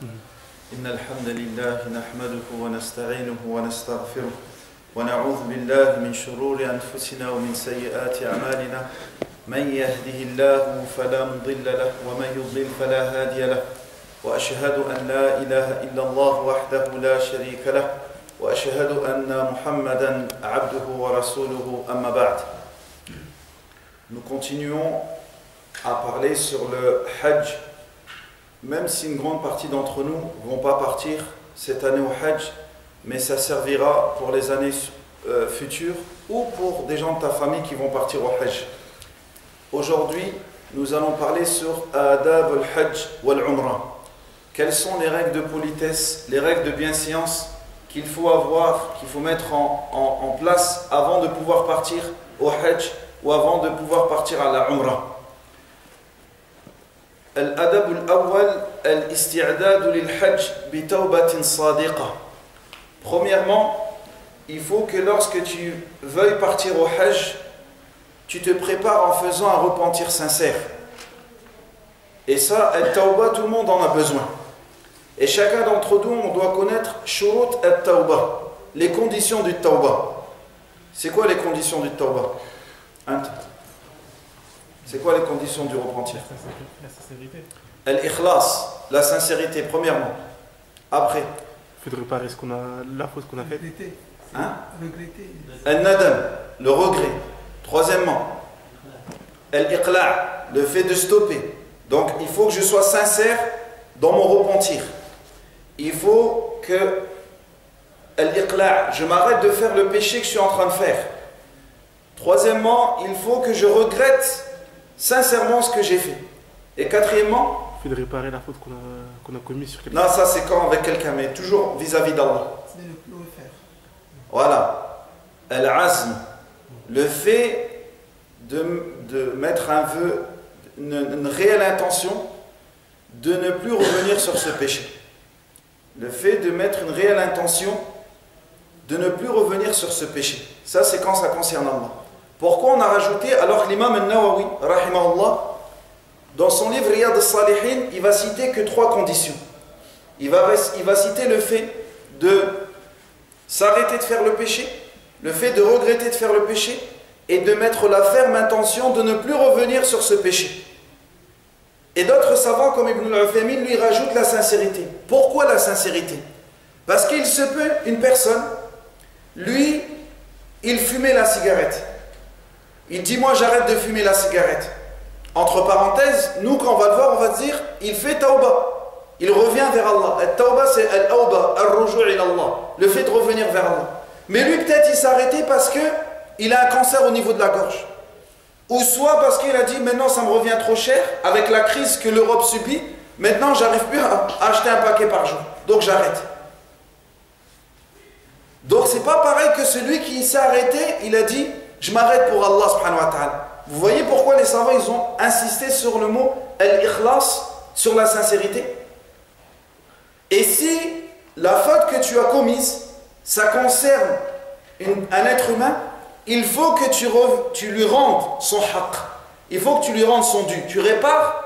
إن الحمد لله نحمده ونستعينه ونستغفره ونعوذ بالله من شرور أنفسنا ومن سيئات أعمالنا من يهده الله فلا مضل له ومن يضلل فلا هادي له وأشهد أن لا إله إلا الله وحده لا شريك له وأشهد أن محمدا عبده ورسوله أما بعد. Nous continuons à parler sur le Hajj, même si une grande partie d'entre nous ne vont pas partir cette année au Hajj, mais ça servira pour les années futures ou pour des gens de ta famille qui vont partir au Hajj. Aujourd'hui, nous allons parler sur Adab al-Hajj wal-Umrah. Quelles sont les règles de politesse, les règles de bienséance qu'il faut avoir, qu'il faut mettre en place avant de pouvoir partir au Hajj ou avant de pouvoir partir à la Umrah. الأدب الأول الاستعداد للحج بتوبة صادقة. Premièrement, il faut que lorsque tu veuilles partir au Hajj, tu te prépares en faisant un repentir sincère. Et ça, al-tawbah, tout le monde en a besoin. Et chacun d'entre nous, on doit connaître shurut al-tawbah, les conditions du tawbah. C'est quoi les conditions du tawbah? C'est quoi les conditions du repentir? La sincérité. Al-ikhlas, la sincérité, premièrement. Après. Il faut réparer la faute qu'on a faite. Hein? Regretter. Al-nadam, le regret. Troisièmement. Al-iqla', le fait de stopper. Donc il faut que je sois sincère dans mon repentir. Il faut que Al-iqla', je m'arrête de faire le péché que je suis en train de faire. Troisièmement, il faut que je regrette sincèrement ce que j'ai fait. Et quatrièmement, il faut réparer la faute qu'on a commise sur quelqu'un. Non, ça c'est quand avec quelqu'un, mais toujours vis-à-vis d'Allah. C'est ne plus refaire. Voilà. Al-azm, le fait de mettre un vœu, une réelle intention de ne plus revenir sur ce péché. Le fait de mettre une réelle intention de ne plus revenir sur ce péché. Ça c'est quand ça concerne Allah. Pourquoi on a rajouté, alors que l'imam al-Nawawi, rahimahullah, dans son livre Riyad al-Salihin, il va citer que 3 conditions. Il va citer le fait de s'arrêter de faire le péché, le fait de regretter de faire le péché, et de mettre la ferme intention de ne plus revenir sur ce péché. Et d'autres savants, comme Ibn al-Uthaymin, lui rajoutent la sincérité. Pourquoi la sincérité? Parce qu'il se peut, une personne, lui, il fumait la cigarette. Il dit, moi j'arrête de fumer la cigarette. Entre parenthèses, nous quand on va le voir, on va dire, il fait tawbah. Il revient vers Allah. Al-tawbah c'est al-awba, al-ruju' ila Allah. Le fait de revenir vers Allah. Mais lui peut-être il s'est arrêté parce qu'il a un cancer au niveau de la gorge. Ou soit parce qu'il a dit, maintenant ça me revient trop cher, avec la crise que l'Europe subit, maintenant j'arrive plus à acheter un paquet par jour. Donc j'arrête. Donc c'est pas pareil que celui qui s'est arrêté, il a dit, je m'arrête pour Allah subhanahu wa ta'ala. Vous voyez pourquoi les savants ils ont insisté sur le mot al-ikhlas, sur la sincérité. Et si la faute que tu as commise, ça concerne un être humain, il faut que tu lui rendes son haqq. Il faut que tu lui rendes son dû. Tu répares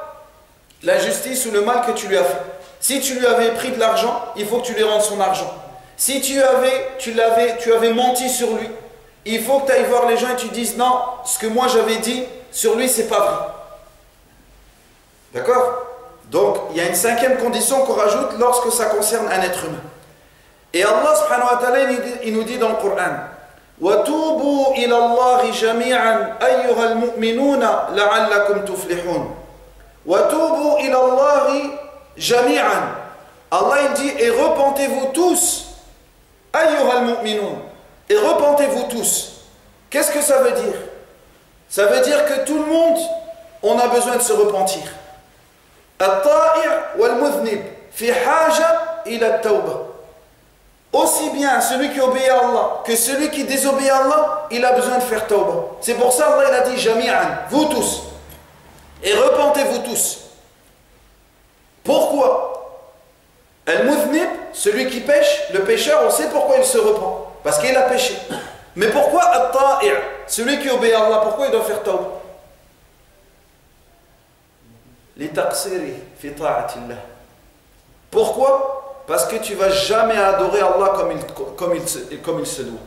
l'injustice ou le mal que tu lui as fait. Si tu lui avais pris de l'argent, il faut que tu lui rendes son argent. Si tu avais menti sur lui, il faut que tu ailles voir les gens et tu dises non, ce que moi j'avais dit sur lui c'est pas vrai. D'accord? Donc il y a une 5e condition qu'on rajoute lorsque ça concerne un être humain. Et Allah subhanahu wa ta'ala il nous dit dans le Coran, وَتُوبُوا إِلَى اللَّهِ جَمِيعًا أَيُّهَا الْمُؤْمِنُونَ لَعَلَّكُمْ تُفْلِحُونَ. وَتُوبُوا إِلَى اللَّهِ جَمِيعًا. Allah il dit et repentez-vous tous. أَيُّهَا الْمُؤْمِنُونَ. Et repentez-vous tous. Qu'est-ce que ça veut dire? Ça veut dire que tout le monde, on a besoin de se repentir. At-ta'i' wal-mudhnib fi haja ila at-tawbah. Aussi bien celui qui obéit à Allah que celui qui désobéit à Allah, il a besoin de faire tawbah. C'est pour ça Allah il a dit jami'an, vous tous. Et repentez-vous tous. Pourquoi? Al-mudhnib, celui qui pêche, le pécheur, on sait pourquoi il se repent. Parce qu'il a péché. Mais pourquoi at-ta'i', celui qui obéit à Allah, pourquoi il doit faire tawbah? Li taqsiri fi ta'atillah. Pourquoi? Parce que tu ne vas jamais adorer Allah comme il se doit.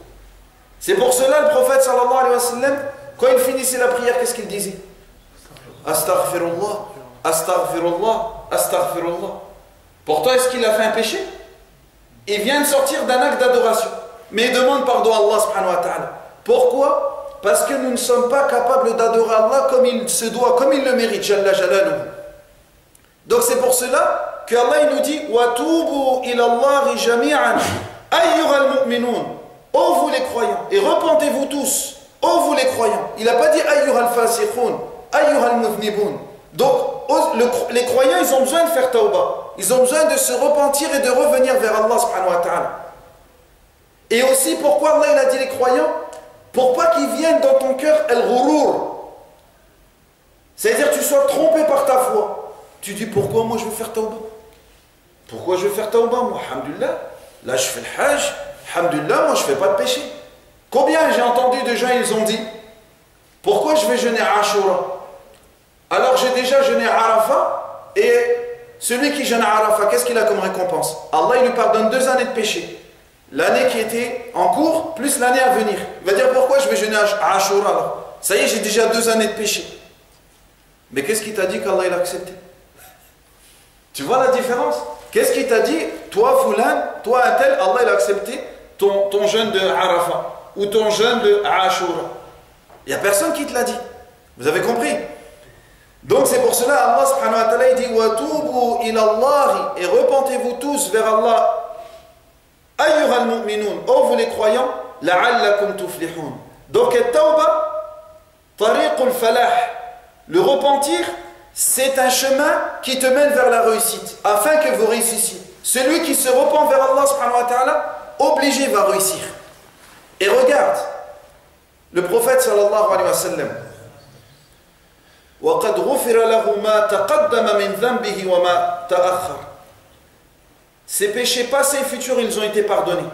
C'est pour cela le prophète sallallahu alayhi wa sallam, quand il finissait la prière, qu'est-ce qu'il disait? Astaghfirullah, astaghfirullah, astaghfirullah. Pourtant, est-ce qu'il a fait un péché? Il vient de sortir d'un acte d'adoration, mais il demande pardon à Allah subhanahu wa ta'ala. Pourquoi? Parce que nous ne sommes pas capables d'adorer Allah comme il se doit, comme il le mérite, Jalla Jalaluhu. Donc c'est pour cela que Allah nous dit وَتُوبُوا إِلَى اللَّهِ جَمِيعًا أَيُّهَا الْمُؤْمِنُونَ. Ô vous les croyants, et repentez-vous tous, ô vous les croyants. Il n'a pas dit أَيُّهَا الْفَاسِقُونَ أَيُّهَا الْمُذْنِبُونَ. Donc les croyants, ils ont besoin de faire tawbah. Ils ont besoin de se repentir et de revenir vers Allah subhanahu wa ta'ala. Et aussi, pourquoi Allah il a dit les croyants? Pour pas qu'ils viennent dans ton cœur al-ghurur. C'est-à-dire tu sois trompé par ta foi. Tu dis pourquoi moi je veux faire tawbah? Pourquoi je veux faire tawbah? Moi, alhamdulillah, là je fais le hajj, alhamdulillah, moi je fais pas de péché. Combien j'ai entendu de gens, ils ont dit pourquoi je vais jeûner à Ashura? Alors j'ai déjà jeûné à Arafat, et celui qui jeûne à Arafat, qu'est-ce qu'il a comme récompense? Allah il lui pardonne 2 années de péché. L'année qui était en cours, plus l'année à venir. Il va dire pourquoi je vais jeûner à Ashura alors? Ça y est, j'ai déjà 2 années de péché. Mais qu'est-ce qui t'a dit qu'Allah il a accepté? Tu vois la différence? Qu'est-ce qui t'a dit? Toi, Foulan, toi, un tel, Allah il a accepté ton jeûne de Arafat ou ton jeûne de Ashura. Il n'y a personne qui te l'a dit. Vous avez compris? Donc c'est pour cela Allah subhanahu wa ta'ala il dit وَتُوبُوا إِلَى اللَّهِ. Et repentez-vous tous vers Allah. أَيُّهَا الْمُؤْمِنُونَ. Oh vous les croyants, لَعَلَّكُمْ تُفْلِحُونَ. Donc التوبة طريق الفلاح. Le repentir, c'est un chemin qui te mène vers la réussite, afin que vous réussissiez. Celui qui se repent vers Allah subhanahu wa ta'ala, obligé va réussir. Et regarde, le prophète sallallahu alayhi wa sallam, وَقَدْ غُفِرَ لَهُ مَا تَقَدَّمَ مِنْ ذَنْبِهِ وَمَا تَأَخَّرَ. Ses péchés passés et futurs, ils ont été pardonnés.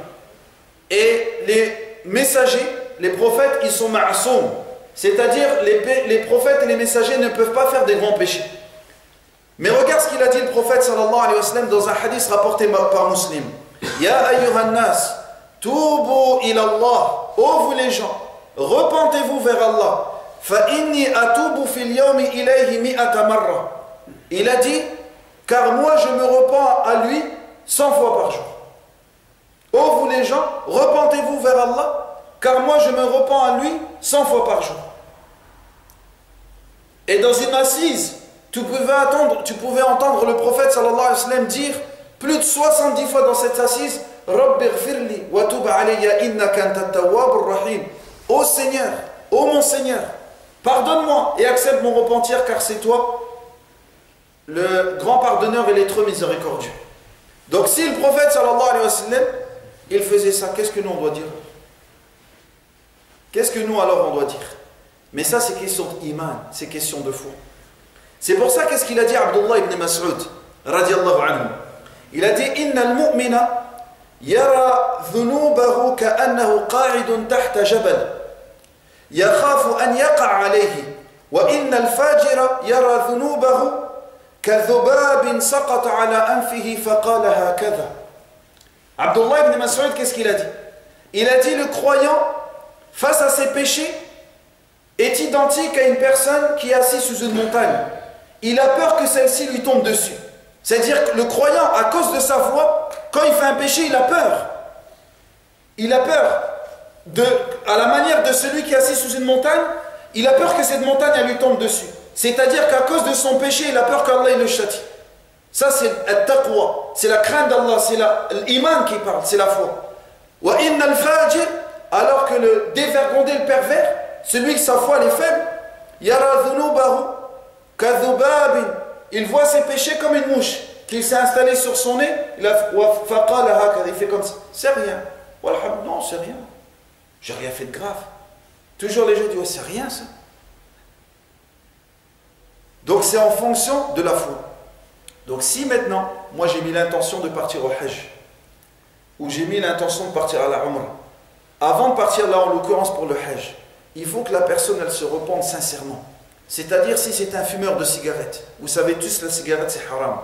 Et les messagers, les prophètes, ils sont ma'soum. C'est-à-dire, les prophètes et les messagers ne peuvent pas faire des grands péchés. Mais regarde ce qu'il a dit le prophète sallallahu alayhi wa sallam dans un hadith rapporté par Muslim. Ya ayyuhan nas, tubu ila Allah. Ô vous les gens, repentez-vous vers Allah. Fa inni atubu fil yawmi ilayhi mi'ata marra. Il a dit, car moi je me repens à lui 100 fois par jour. Ô vous les gens, repentez-vous vers Allah, car moi je me repens à lui 100 fois par jour. Et dans une assise, tu pouvais entendre le prophète sallallahu alayhi wa sallam dire plus de 70 fois dans cette assise, Rabbi ghfirli wa tub alayya innaka antat tawwabur rahim. Ô Seigneur, ô mon Seigneur, pardonne-moi et accepte mon repentir, car c'est toi le grand pardonneur et l'être miséricordieux. Donc si le prophète sallallahu alayhi wa sallam il faisait ça, qu'est-ce que nous on doit dire? Qu'est-ce que nous alors on doit dire? Mais ça c'est question d'iman, c'est question de foi. C'est pour ça qu'est-ce qu'il a dit Abdullah ibn Mas'ud radiyallahu anhu. Il a dit Inna al-mu'mina yara dhunubahu ka'annahu qa'idun tahta jabal yakhafu an yaqa' alayhi wa inna al-fajira yara dhunubahu kadhubabin saqata ala anfihi faqala hakadha. Abdullah ibn Mas'ud qu'est-ce qu'il a dit? Il a dit le croyant face à ses péchés est identique à une personne qui est assise sous une montagne. Il a peur que celle-ci lui tombe dessus. C'est-à-dire que le croyant, à cause de sa foi, quand il fait un péché, il a peur. Il a peur, à la manière de celui qui est assis sous une montagne, il a peur que cette montagne elle lui tombe dessus. C'est-à-dire qu'à cause de son péché, il a peur qu'Allah le châtie. Ça c'est le taqwa, c'est la crainte d'Allah, c'est l'iman qui parle, c'est la foi. Wa inna al-fajir, alors que le dévergondé, le pervers, celui que sa foi elle est faible, yara dhunubahu kadhubabin, il voit ses péchés comme une mouche qui s'est installée sur son nez, il fait comme ça, c'est rien. Non, c'est rien. J'ai rien fait de grave. Toujours les gens disent, c'est rien ça. Donc c'est en fonction de la foi. Donc si maintenant, moi j'ai mis l'intention de partir au Hajj, ou j'ai mis l'intention de partir à la Umrah, avant de partir là en l'occurrence pour le Hajj, il faut que la personne elle se repente sincèrement. C'est-à-dire si c'est un fumeur de cigarettes, vous savez tous la cigarette c'est haram.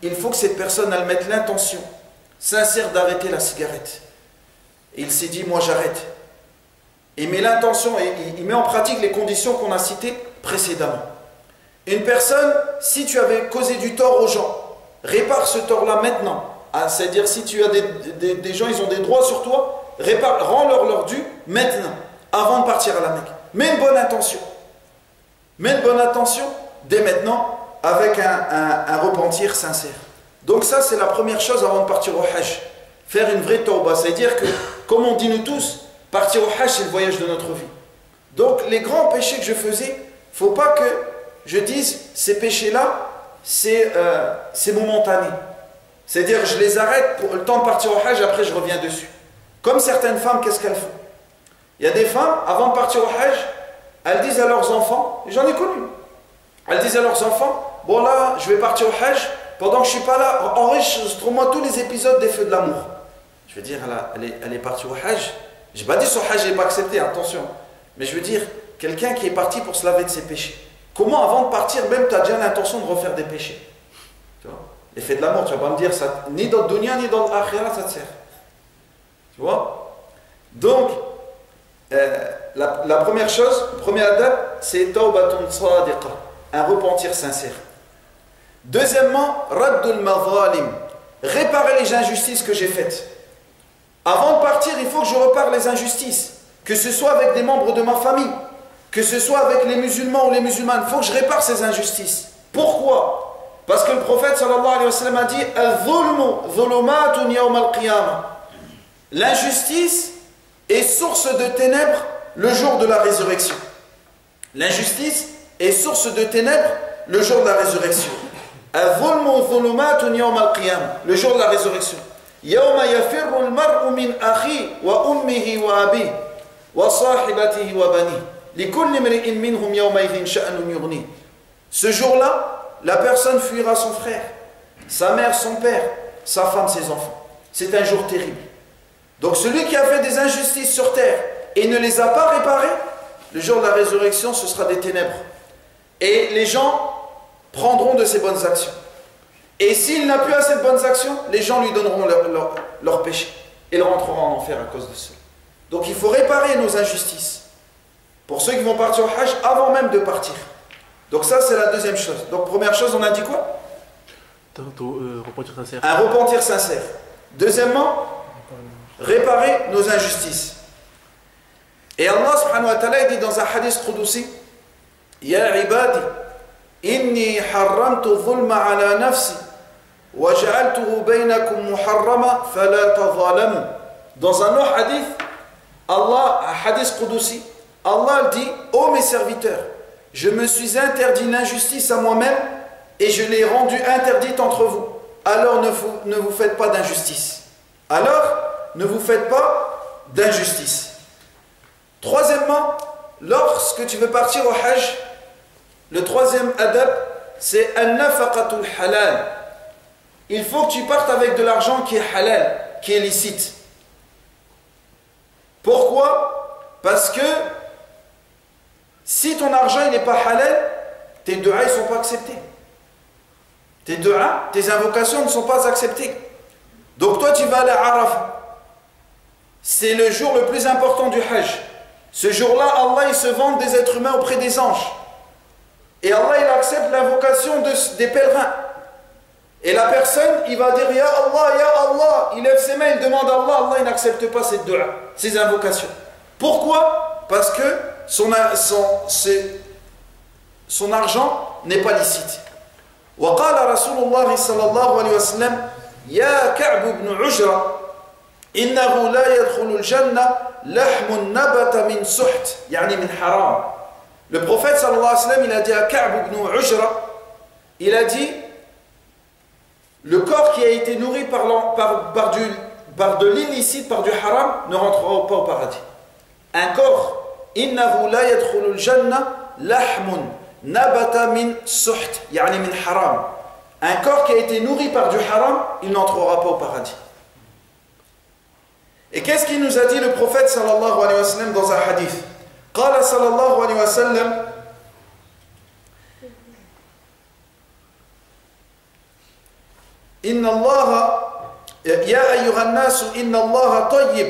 il faut que cette personne elle mette l'intention sincère d'arrêter la cigarette. Et il s'est dit, moi j'arrête. Il met l'intention et il met en pratique les conditions qu'on a citées précédemment. Une personne, si tu avais causé du tort aux gens, répare ce tort-là maintenant. C'est-à-dire si tu as des gens, ils ont des droits sur toi, rends-leur leur dû maintenant, avant de partir à la Mecque. Mets une bonne intention. Mets une bonne intention dès maintenant, avec un repentir sincère. Donc ça, c'est la première chose avant de partir au Hajj. Faire une vraie tawbah. C'est-à-dire que, comme on dit nous tous, partir au Hajj, c'est le voyage de notre vie. Donc les grands péchés que je faisais, il ne faut pas que je dise, ces péchés-là, c'est momentané. C'est-à-dire, je les arrête pour le temps de partir au Hajj, après je reviens dessus. Comme certaines femmes, qu'est-ce qu'elles font? Il y a des femmes, avant de partir au Hajj, elles disent à leurs enfants, et j'en ai connu, elles disent à leurs enfants, bon là, je vais partir au Hajj, pendant que je ne suis pas là, enregistre-moi tous les épisodes des Feux de l'amour. Je veux dire, elle est partie au Hajj. Je n'ai pas dit son Hajj n'est pas accepté, attention. Mais je veux dire, quelqu'un qui est parti pour se laver de ses péchés. Comment avant de partir, même tu as déjà l'intention de refaire des péchés? Tu vois? Les Feux de l'amour, tu ne vas pas me dire, ça, ni dans le dunya, ni dans l'akhira, ça te sert. Tu vois? Donc, la première chose, le premier adab, c'est tawbatun sadiqa, un repentir sincère. Deuxièmement, raddul madhalim, réparer les injustices que j'ai faites. Avant de partir, il faut que je repare les injustices, que ce soit avec des membres de ma famille, que ce soit avec les musulmans ou les musulmanes. Il faut que je répare ces injustices. Pourquoi? Parce que le prophète sallallahu alayhi wa sallam a dit al-dhulmu dhulumatun yawm al-qiyamah. L'injustice est source de ténèbres le jour de la résurrection. L'injustice est source de ténèbres le jour de la résurrection. Al-dhulmu dhulumatun yawm al-qiyamah, le jour de la résurrection. Yawma yafirru al-mar'u min akhi wa ummihi wa abihi wa sahibatihi wa banihi. Likulli imri'in minhum yawma idhin sha'nun yughni. Ce jour-là, la personne fuira son frère, sa mère, son père, sa femme, ses enfants. C'est un jour terrible. Donc celui qui a fait des injustices sur terre et ne les a pas réparées, le jour de la résurrection, ce sera des ténèbres. Et les gens prendront de ses bonnes actions. Et s'il n'a plus assez de bonnes actions, les gens lui donneront leur péché. Et il rentrera en enfer à cause de cela. Donc il faut réparer nos injustices. Pour ceux qui vont partir au Hajj, avant même de partir. Donc ça, c'est la deuxième chose. Donc première chose, on a dit quoi? Repentir sincère. Un repentir sincère. Deuxièmement, réparer nos injustices. Et Allah subhanahu wa ta'ala dit dans un hadith qudsi, Ya ibadi, inni harramtu dhulma ala nafsi, wa ja'altuhu baynakum muharrama, fala tadhalamu. Dans un autre hadith, Allah, un hadith qudsi, Allah dit, ô mes serviteurs, je me suis interdit l'injustice à moi-même et je l'ai rendue interdite entre vous. Alors ne vous faites pas d'injustice. Alors, ne vous faites pas d'injustice. Troisièmement, lorsque tu veux partir au Hajj, le troisième adab, c'est an-nafaqatul halal. Il faut que tu partes avec de l'argent qui est halal, qui est licite. Pourquoi? Parce que si ton argent n'est pas halal, tes du'as ne sont pas acceptés. Tes du'as, tes invocations ne sont pas acceptées. Donc toi tu vas aller à Arafah. C'est le jour le plus important du Hajj. Ce jour-là, Allah il se vante des êtres humains auprès des anges. Et Allah il accepte l'invocation des pèlerins. Et la personne, il va dire Ya Allah, il lève ses mains, il demande à Allah, Allah il n'accepte pas cette dua, ces invocations. Pourquoi? Parce que son argent n'est pas licite. وقال رسول الله صلى الله عليه وسلم يا كعب بن عجرة إنه لا يدخل الجنة لحم نبت من سحت يعني من حرام. Le prophète sallallahu alayhi wa sallam, il a dit à Ka'b ibn Ujra, il a dit le corps qui a été nourri par de l'illicite, par du haram, ne rentrera pas au paradis. Un corps, innahu la yadkhulul janna lahmun nabata min suht, yani min haram. Un corps qui a été nourri par du haram, il n'entrera pas au paradis. Et qu'est-ce qu'il nous a dit le prophète sallallahu alayhi wa sallam dans un hadith? قال صلى الله عليه وسلم Inna Allah, ya ayyuhan nas, inna Allah tayyib.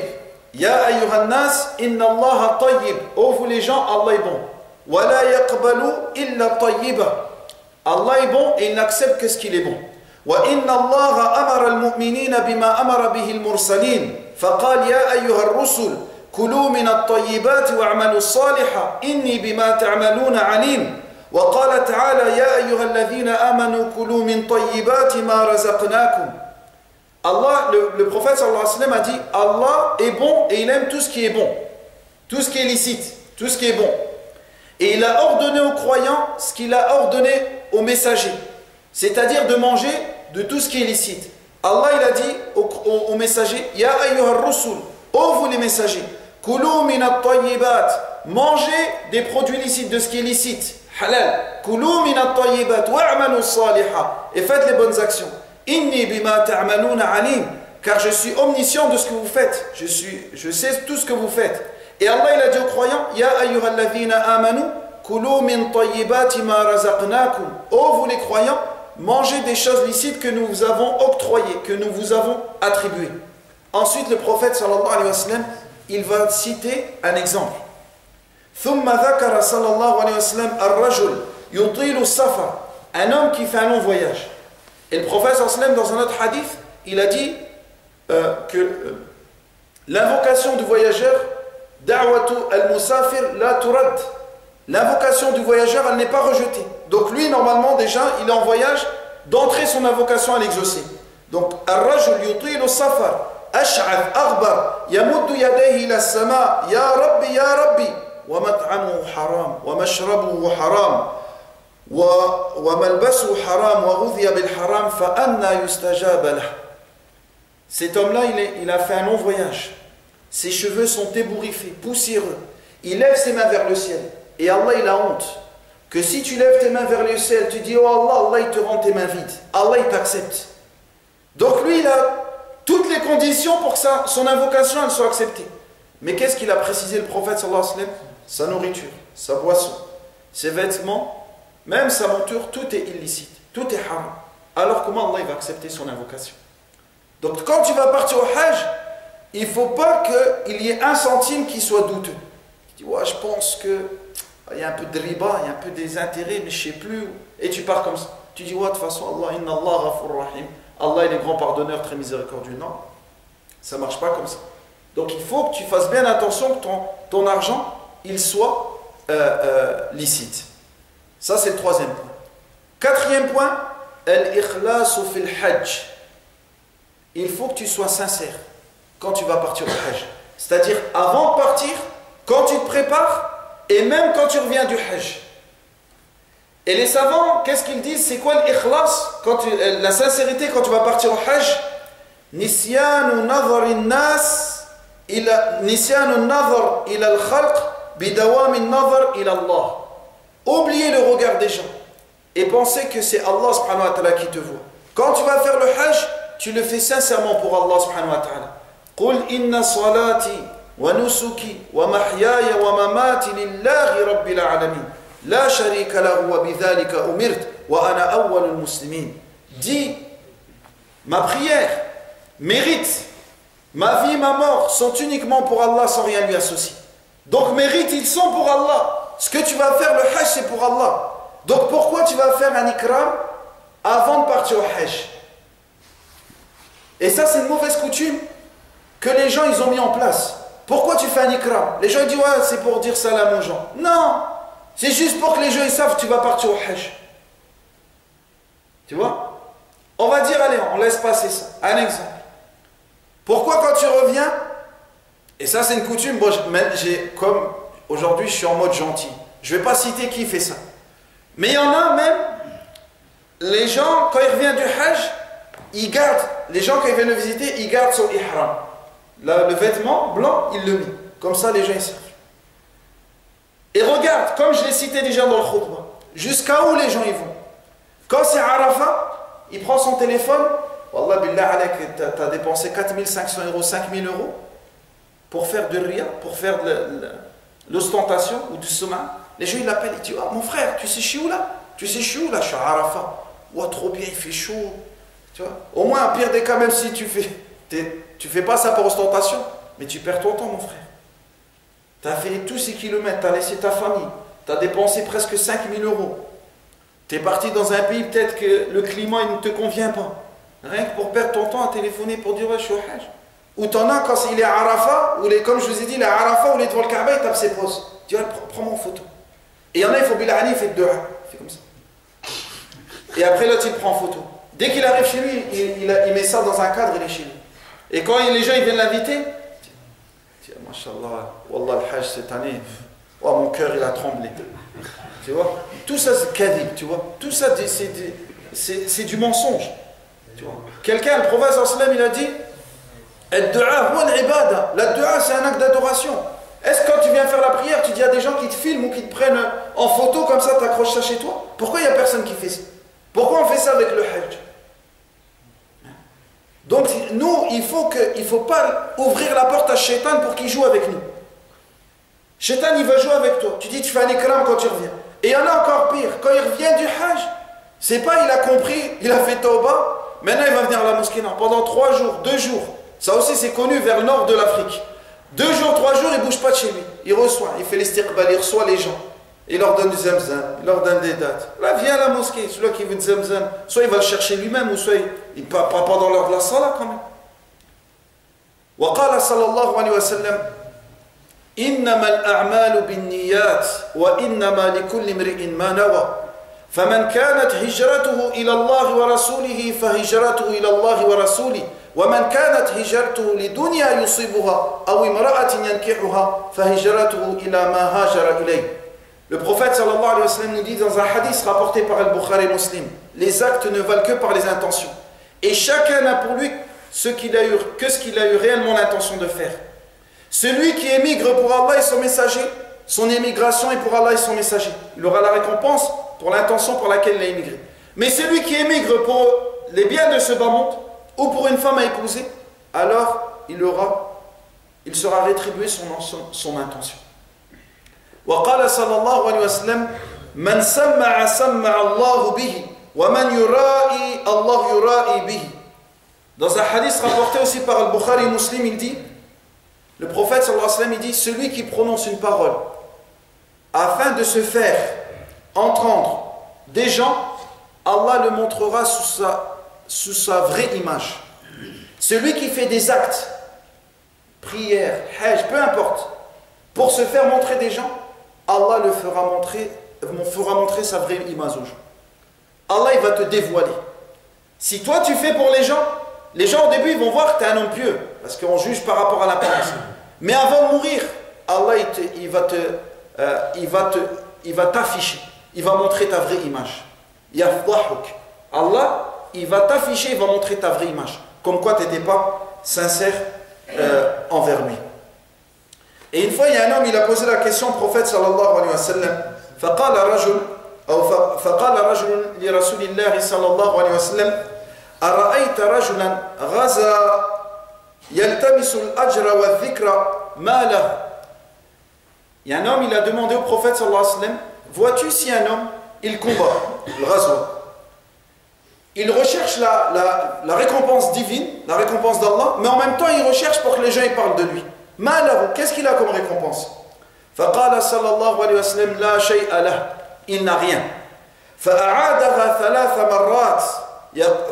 Ya ayyuhan nas, inna Allah tayyib. Oh vous les gens, Allah est bon. Wa la yaqbalu illa tayyiba. Allah est bon et il n'accepte que ce qu'il est bon. Wa inna Allah amara al-mu'minina bima amara bihi al-mursalin. Faqal ya ayyuha ar-rusul, kulu min at-tayyibat wa'malu as-salihat, inni bima ta'maluna alim. وقال تعالى يا أيها الذين آمنوا كلوا من طيبات ما رزقناكم. Allah, le prophète sallallahu alayhi wa sallam a dit Allah est bon et il aime tout ce qui est bon, tout ce qui est licite, tout ce qui est bon. Et il a ordonné aux croyants ce qu'il a ordonné aux messagers, c'est-à-dire de manger de tout ce qui est licite. Allah il a dit aux messagers Ya ayyuhar rusul, ô vous les messagers, kulu min at-tayyibat, mangez des produits licites, de ce qui est licite. Halal. Kulu min at-tayyibat wa'malu as-salihat, et faites les bonnes actions. Inni bima ta'maluna alim, car je suis omniscient de ce que vous faites. Je sais tout ce que vous faites. Et Allah il a dit aux croyants Ya ayyuhalladhina amanu kulu min tayyibati ma razaqnakum. Ô vous les croyants, mangez des choses licites que nous vous avons octroyées, que nous vous avons attribuées. Ensuite le prophète sallallahu alayhi wa sallam, il va citer un exemple. ثم ذكر صلى الله عليه وسلم الرجل يطيل السفر, un homme qui fait un long voyage. Et le prophète sallallahu alayhi wa sallam, dans un autre hadith, il a dit que l'invocation du voyageur, da'watu al-musafir la turad, l'invocation du voyageur elle n'est pas rejetée. Donc lui normalement déjà il est en voyage, d'entrer son invocation à l'exaucer. Donc الرجل يطيل السفر أشعث أغبر يمد يديه إلى السماء يا ربي يا ربي ومطعمه حرام ومشربه حرام وملبسه حرام وغذي بالحرام فأنى يستجاب له. Cet homme-là, il a fait un long voyage. Ses cheveux sont ébouriffés, poussiéreux. Il lève ses mains vers le ciel. Et Allah, il a honte que si tu lèves tes mains vers le ciel, tu dis « Oh Allah, Allah, il te rend tes mains vides. Allah, il t'accepte. » Donc lui, il a toutes les conditions pour que son invocation elle soit acceptée. Mais qu'est-ce qu'il a précisé le prophète sallallahu alayhi wa sallam? Sa nourriture, sa boisson, ses vêtements, même sa monture, tout est illicite, tout est haram. Alors comment Allah il va accepter son invocation? Donc quand tu vas partir au Hajj, il ne faut pas qu'il y ait un centime qui soit douteux. Tu dis ouais, je pense qu'il y a un peu de riba, il y a un peu des intérêts, mais je ne sais plus. Et tu pars comme ça. Tu dis ouais, de toute façon, Allah, inna Allah ghafur rahim. Allah il est grand pardonneur, très miséricordieux. Non, ça ne marche pas comme ça. Donc il faut que tu fasses bien attention que ton argent il soit licite. Ça c'est le troisième point. Quatrième point, al-ikhlasu fil hajj. Il faut que tu sois sincère quand tu vas partir au hajj. C'est-à-dire avant de partir, quand tu te prépares et même quand tu reviens du hajj. Et les savants, qu'est-ce qu'ils disent? C'est quoi l'ikhlas? La sincérité quand tu vas partir au hajj? Nisyanu nadhari nas nisyanu nadhar ila al-khalq bidawami nadhar ila Allah. Oubliez le regard des gens et pensez que c'est Allah subhanahu wa ta'ala qui te voit. Quand tu vas faire le hajj, tu le fais sincèrement pour Allah subhanahu wa ta'ala. Qul inna salati wa nusuki wa mahyaya wa mamati lillahi rabbil alamin. La sharika lahu wa bidhalika umirt wa ana awwalul muslimin. Dis, ma prière, mérite, ma vie, ma mort sont uniquement pour Allah sans rien lui associer. Donc mérite, ils sont pour Allah. Ce que tu vas faire le hajj c'est pour Allah. Donc pourquoi tu vas faire un ikram avant de partir au hajj? Et ça c'est une mauvaise coutume que les gens ils ont mis en place. Pourquoi tu fais un ikram? Les gens disent ouais c'est pour dire salam aux gens. Non, c'est juste pour que les gens ils savent que tu vas partir au hajj. Tu vois? On va dire allez on laisse passer ça. Un exemple. Pourquoi quand tu reviens, et ça c'est une coutume, bon, comme aujourd'hui je suis en mode gentil, je ne vais pas citer qui fait ça. Mais il y en a même, les gens quand ils reviennent du hajj, ils gardent, les gens quand ils viennent le visiter, ils gardent son ihram. Le vêtement blanc, ils le mettent. Comme ça les gens ils savent. Et regarde, comme je l'ai cité déjà dans le khutbah, jusqu'à où les gens ils vont. Quand c'est Arafat, il prend son téléphone, Wallah billah alek, tu as dépensé 4500 €, 5000 € pour faire de ria, pour faire de l'ostentation ou du soma. Les gens ils l'appellent, ils disent ah, mon frère, tu sais je suis où là? Tu sais je suis où là? Je suis à Arafat. Ouah, trop bien, il fait chaud. Tu vois? Au moins, au pire des cas, même si tu fais pas ça pour ostentation, mais tu perds ton temps, mon frère. Tu as fait tous ces kilomètres, tu as laissé ta famille, tu as dépensé presque 5000 euros. Tu es parti dans un pays, peut-être que le climat il ne te convient pas. Rien que pour perdre ton temps à téléphoner pour dire ouais, je suis au Hajj. Ou t'en as quand il est à Arafat, ou comme je vous ai dit, il est à Arafat, ou il est devant le Kaaba, il tape ses pauses. Tu dis prends-moi en photo. Et il y en a, il faut Bilani, il fait dua. Il fait comme ça. Et après l'autre, il prend en photo. Dès qu'il arrive chez lui, il met ça dans un cadre, il est chez lui. Et quand les gens ils viennent l'inviter, il dit Masha'Allah, Wallah le Hajj cette année, oh, mon cœur il a tremblé. Tu vois? Tout ça c'est kadib, tu vois? Tout ça c'est du mensonge. Tu vois? Quelqu'un, le prophète sallam, il a dit la dua c'est un acte d'adoration. Est-ce que quand tu viens faire la prière, tu dis à des gens qui te filment ou qui te prennent en photo comme ça, tu accroches ça chez toi? Pourquoi il n'y a personne qui fait ça? Pourquoi on fait ça avec le Hajj? Donc nous, il faut pas ouvrir la porte à Shaitan pour qu'il joue avec nous. Shaitan, il va jouer avec toi. Tu dis, tu fais un ikram quand tu reviens. Et il y en a encore pire. Quand il revient du Hajj, c'est pas il a compris, il a fait tauba, maintenant il va venir à la mosquée. Non, pendant 3 jours, 2 jours. Ça aussi c'est connu vers le nord de l'Afrique. 2 jours, 3 jours, il ne bouge pas de chez lui. Il reçoit, il fait l'istiqbal, il reçoit les gens. Il leur donne du zamzam, il leur donne des dates. Là, viens à la mosquée, celui qui veut du zamzam. Soit il va le chercher lui-même, ou soit il ne part pas dans l'heure de la salat quand même. وقال صلى الله عليه وسلم إنما الأعمال بالنيات وإنما لكل امرئ ما نوى فمن كانت هجرته إلى الله ورسوله فهجرته إلى الله ورسوله ومن كانت هجرته لدنيا يصيبها أو امرأة ينكحها فهجرته إلى ما هاجر إليه. Le prophète sallallahu alayhi wa sallam nous dit dans un hadith rapporté par Al-Bukhari Muslim, les actes ne valent que par les intentions. Et chacun a pour lui ce qu'il a eu réellement l'intention de faire. Celui qui émigre pour Allah et son messager, son émigration est pour Allah et son messager. Il aura la récompense pour l'intention pour laquelle il a émigré. Mais celui qui émigre pour les biens de ce bas monde ou pour une femme à épouser, alors il sera rétribué son intention. وقال صلى الله عليه وسلم من سمع سمع الله به ومن يرائي الله يرائي به. Dans un hadith rapporté aussi par Al-Bukhari Muslim, il dit, le prophète sallallahu alayhi wa sallam, il dit, celui qui prononce une parole afin de se faire entendre des gens, Allah le montrera sous sa vraie image. Celui qui fait des actes, prière, hajj, peu importe, pour se faire montrer des gens, Allah le fera montrer sa vraie image aux gens. Allah il va te dévoiler. Si toi tu fais pour les gens au début ils vont voir que tu es un homme pieux, parce qu'on juge par rapport à l'apparence. Mais avant de mourir, Allah il va t'afficher, il va montrer ta vraie image. Yafdahuk. Allah il va t'afficher, il va montrer ta vraie image. Comme quoi tu n'étais pas sincère envers lui. Et une fois, il y a un homme, il a posé la question au prophète sallallahu alayhi wa sallam. فقال رجل لرسول الله صلى الله عليه وسلم أرأيت رجلا غزا يلتمس الأجر والذكر ما له. Il y a un homme, il a demandé au prophète sallallahu alayhi wa sallam, vois-tu si un homme, il combat, le ghazwa, il recherche la récompense divine, la récompense d'Allah, mais en même temps il recherche pour que les gens ils parlent de lui. Qu'est-ce qu'il a comme récompense? فقال صلى الله عليه وسلم لا شيء له, il n'a rien. فأعادها 3 مرات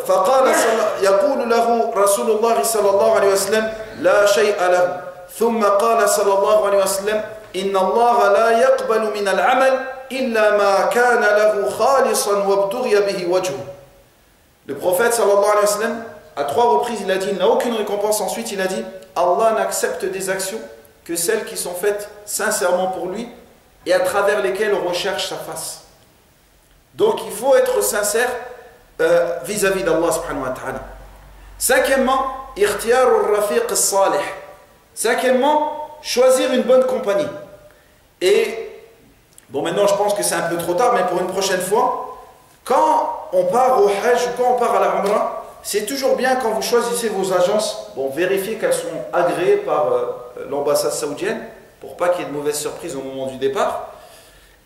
فقال يقول له رسول الله صلى الله عليه وسلم لا شيء له ثم قال صلى الله عليه وسلم إن الله لا يقبل من العمل إلا ما كان له خالصا وابتغي به وجهه. Le prophète sallallahu alayhi wa sallam, à 3 reprises, il a dit, il n'a aucune récompense. Ensuite, il a dit, Allah n'accepte des actions que celles qui sont faites sincèrement pour lui et à travers lesquelles on recherche sa face. Donc, il faut être sincère vis-à-vis d'Allah subhanahu wa ta'ala. Cinquièmement, ikhtiyarur rafiq as-salih. Cinquièmement, choisir une bonne compagnie. Et, bon, maintenant, je pense que c'est un peu trop tard, mais pour une prochaine fois, quand on part au Hajj ou quand on part à la Umrah, c'est toujours bien quand vous choisissez vos agences, bon, vérifiez qu'elles sont agréées par l'ambassade saoudienne, pour pas qu'il y ait de mauvaises surprises au moment du départ.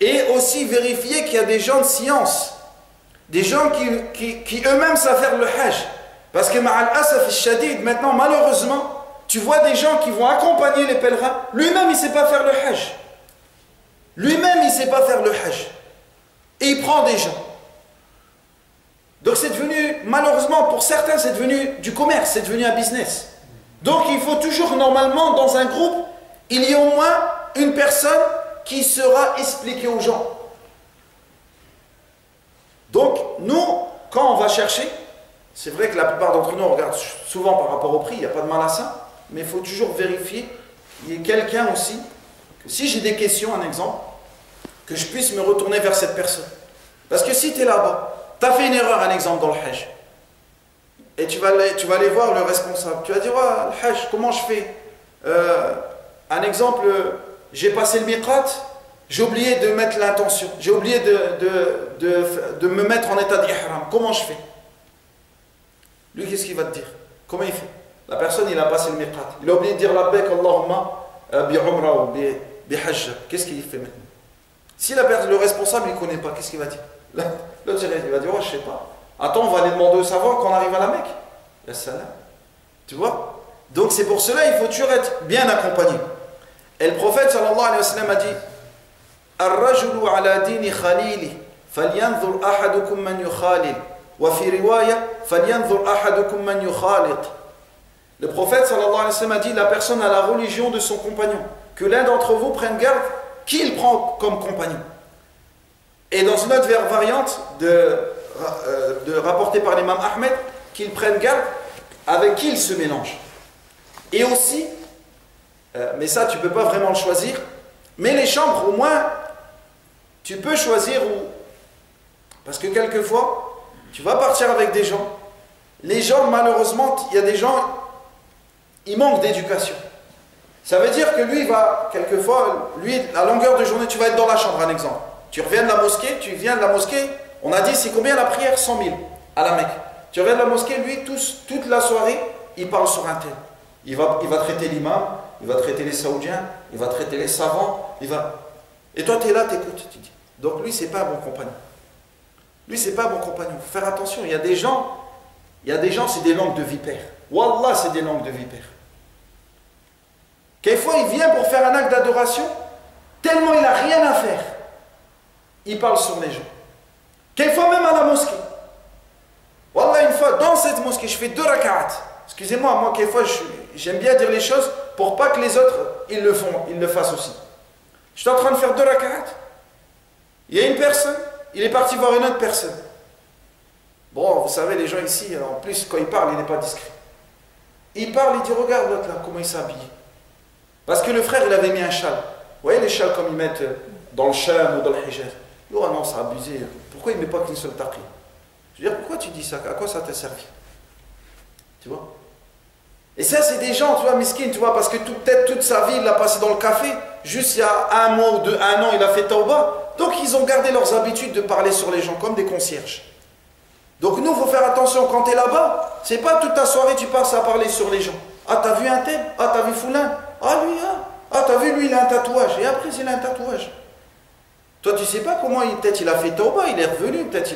Et aussi vérifier qu'il y a des gens de science, des gens qui eux-mêmes savent faire le Hajj. Parce que ma'al asaf al-shadid, maintenant malheureusement, tu vois des gens qui vont accompagner les pèlerins. Lui-même, il ne sait pas faire le hajj. Lui-même, il ne sait pas faire le hajj. Et il prend des gens. Donc c'est devenu, malheureusement pour certains, c'est devenu du commerce, c'est devenu un business. Donc il faut toujours, normalement, dans un groupe, il y a au moins une personne qui sera expliquée aux gens. Donc nous, quand on va chercher, c'est vrai que la plupart d'entre nous, on regarde souvent par rapport au prix, il n'y a pas de mal à ça, mais il faut toujours vérifier, il y a quelqu'un aussi, que si j'ai des questions, un exemple, que je puisse me retourner vers cette personne. Parce que si tu es là-bas, tu as fait une erreur, un exemple dans le hajj, et tu vas aller voir le responsable, tu vas dire, oh, le hajj, comment je fais un exemple, j'ai passé le miqat, j'ai oublié de mettre l'intention, j'ai oublié de me mettre en état d'ihram, comment je fais? Lui, qu'est-ce qu'il va te dire? Comment il fait? La personne, il a passé le miqat, il a oublié de dire labbaik Allahumma bi umra ou bi hajj, qu'est-ce qu'il fait maintenant? Si le responsable, il ne connaît pas, qu'est-ce qu'il va dire? L'autre, il va dire, oh, je ne sais pas. Attends, on va aller demander au savant quand on arrive à la Mecque. Ya salam. Tu vois? Donc c'est pour cela, il faut toujours être bien accompagné. Et le prophète sallallahu alayhi wa sallam a dit, Ar-rajulu ala dini khalili, falyanzur ahadukum man yukhalil, wa fi riwaya, falyanzur ahadukum man yukhalit. Le prophète sallallahu alayhi wa sallam a dit, la personne a la religion de son compagnon. Que l'un d'entre vous prenne garde qui il prend comme compagnon. Et dans une autre variante rapportée par l'imam Ahmed, qu'il prenne garde avec qui il se mélange. Et aussi, mais ça tu ne peux pas vraiment le choisir, mais les chambres au moins, tu peux choisir où. Parce que quelquefois, tu vas partir avec des gens, les gens malheureusement, il y a des gens, ils manquent d'éducation. Ça veut dire que lui, quelquefois, à longueur de journée, tu vas être dans la chambre, un exemple. Tu reviens de la mosquée, on a dit, c'est combien la prière? 100 000 à la Mecque. Tu reviens de la mosquée, lui, toute la soirée, il parle sur un thème. Il va traiter l'imam, il va traiter les saoudiens, il va traiter les savants, et toi, tu es là, tu écoutes. Tu dis. Donc lui, c'est pas un bon compagnon. Lui, c'est pas un bon compagnon. Faut faire attention, il y a des gens, c'est des langues de vipères. Wallah, c'est des langues de vipères. Quelquefois, il vient pour faire un acte d'adoration, tellement il n'a rien à faire. Il parle sur les gens. Quelquefois, même à la mosquée. Wallah, une fois, dans cette mosquée, je fais 2 rak'at. Excusez-moi, moi, quelquefois, j'aime bien dire les choses pour pas que les autres, ils le fassent aussi. Je suis en train de faire 2 rak'at. Il y a une personne, il est parti voir une autre personne. Bon, vous savez, les gens ici, en plus, quand il parle, il n'est pas discret. Il parle, il dit, regarde l'autre là, comment il s'est habillé. Parce que le frère, il avait mis un châle. Vous voyez les châles comme ils mettent dans le Cham ou dans le Hijaz. Oh non, c'est abusé. Pourquoi il ne met pas qu'une seule taqi? Je veux dire, pourquoi tu dis ça? À quoi ça t'a servi? Tu vois? Et ça, c'est des gens, tu vois, miskin, tu vois, parce que peut-être toute sa vie, il l'a passé dans le café. Juste il y a un mois ou un an, il a fait tauba. Donc, ils ont gardé leurs habitudes de parler sur les gens, comme des concierges. Donc, nous, il faut faire attention. Quand tu es là-bas, c'est pas toute ta soirée, tu passes à parler sur les gens. Ah, t'as vu un tel? Ah, t'as vu Foulin? Ah, lui, ah, t'as vu, lui, il a un tatouage. Et après, il a un tatouage. Toi, tu sais pas comment, peut-être il a fait tauba, il est revenu, peut-être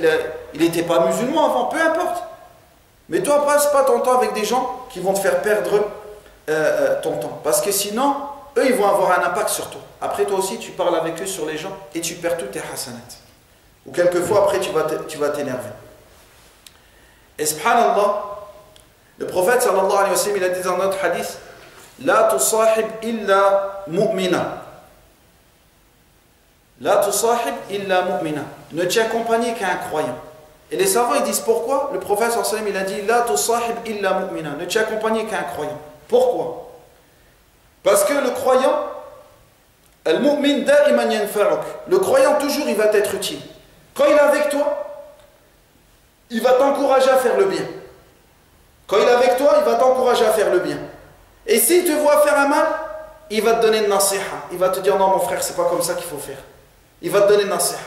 il n'était pas musulman avant, peu importe. Mais toi, passe pas ton temps avec des gens qui vont te faire perdre ton temps. Parce que sinon, eux, ils vont avoir un impact sur toi. Après, toi aussi, tu parles avec eux sur les gens et tu perds tous tes hasanat. Ou quelquefois, après, tu vas t'énerver. Et subhanallah, le prophète sallallahu alayhi wa sallam, il a dit dans notre hadith, La tusahib illa mu'mina. La tusahib illa mu'mina. Ne t'y accompagne qu'un croyant. Et les savants ils disent pourquoi? Le prophète sallallahu alayhi wa sallam il a dit La tusahib illa mu'mina. Ne t'y accompagne qu'un croyant. Pourquoi? Parce que le croyant, al-mu'min da'iman yanfa'uk. Le croyant toujours il va t'être utile. Quand il est avec toi, il va t'encourager à faire le bien. Quand il est avec toi, il va t'encourager à faire le bien. Et s'il te voit faire un mal, il va te donner une nasiha. Il va te dire non mon frère, c'est pas comme ça qu'il faut faire. Il va te donner une nasiha.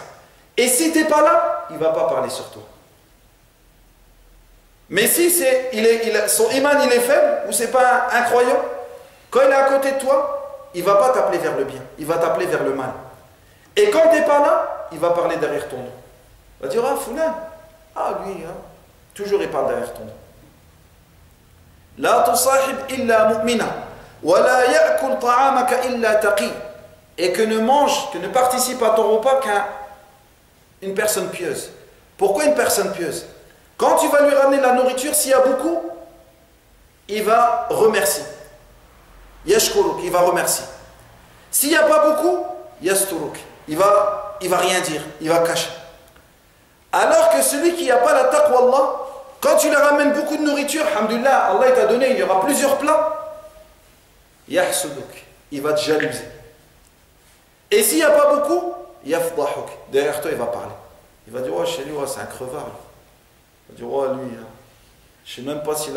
Et si tu n'es pas là, il ne va pas parler sur toi. Mais si son iman il est faible, ou c'est pas un croyant, quand il est à côté de toi, il ne va pas t'appeler vers le bien, il va t'appeler vers le mal. Et quand tu n'es pas là, il va parler derrière ton dos. Il va dire ah Foulan, ah lui, hein, toujours il parle derrière ton dos. La tusahib illa mu'mina. Wa la ya'kul ta'amaka illa taqi. Et que ne participe à ton repas qu'une personne pieuse. Pourquoi une personne pieuse? Quand tu vas lui ramener la nourriture, s'il y a beaucoup, il va remercier. Yashkuruk, il va remercier. S'il n'y a pas beaucoup, yasturuk, il va rien dire, il va cacher. Alors que celui qui n'a pas la taqwa Allah, quand tu lui ramènes beaucoup de nourriture, alhamdulillah, Allah t'a donné, il y aura plusieurs plats, yahsuduk, il va te jalouser. Et s'il n'y a pas beaucoup, yafdahuk, derrière toi il va parler. Il va dire, oh chez lui, oh, c'est un crevard. Il va dire, oh lui, je ne sais même pas si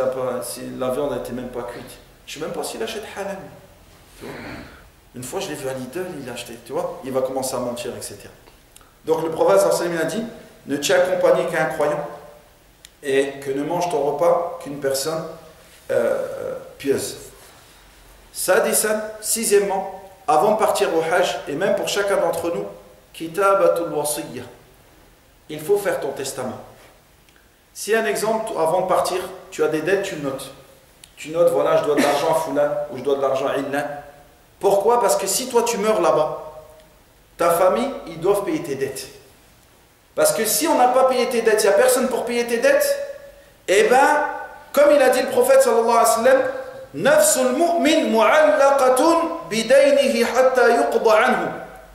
la viande n'était même pas cuite. Je ne sais même pas s'il achète halal. Une fois, je l'ai vu à Lidl, il a acheté, tu vois, il va commencer à mentir, etc. Donc le prophète sallallahu a dit, ne t'y accompagne qu'un croyant et que ne mange ton repas qu'une personne pieuse. Sadisan, sixièmement, avant de partir au Hajj, et même pour chacun d'entre nous, kitabatul wasiyya. Il faut faire ton testament. Si un exemple, avant de partir, tu as des dettes, tu le notes. Tu notes, voilà, je dois de l'argent à Foulan ou je dois de l'argent à Illan. Pourquoi? Parce que si toi tu meurs là-bas, ta famille, ils doivent payer tes dettes. Parce que si on n'a pas payé tes dettes, il n'y a personne pour payer tes dettes, eh bien, comme il a dit le prophète sallallahu alayhi wa sallam, Nafsul mu'min mu'allaqatun bidaynihi hatta yuqda anhu.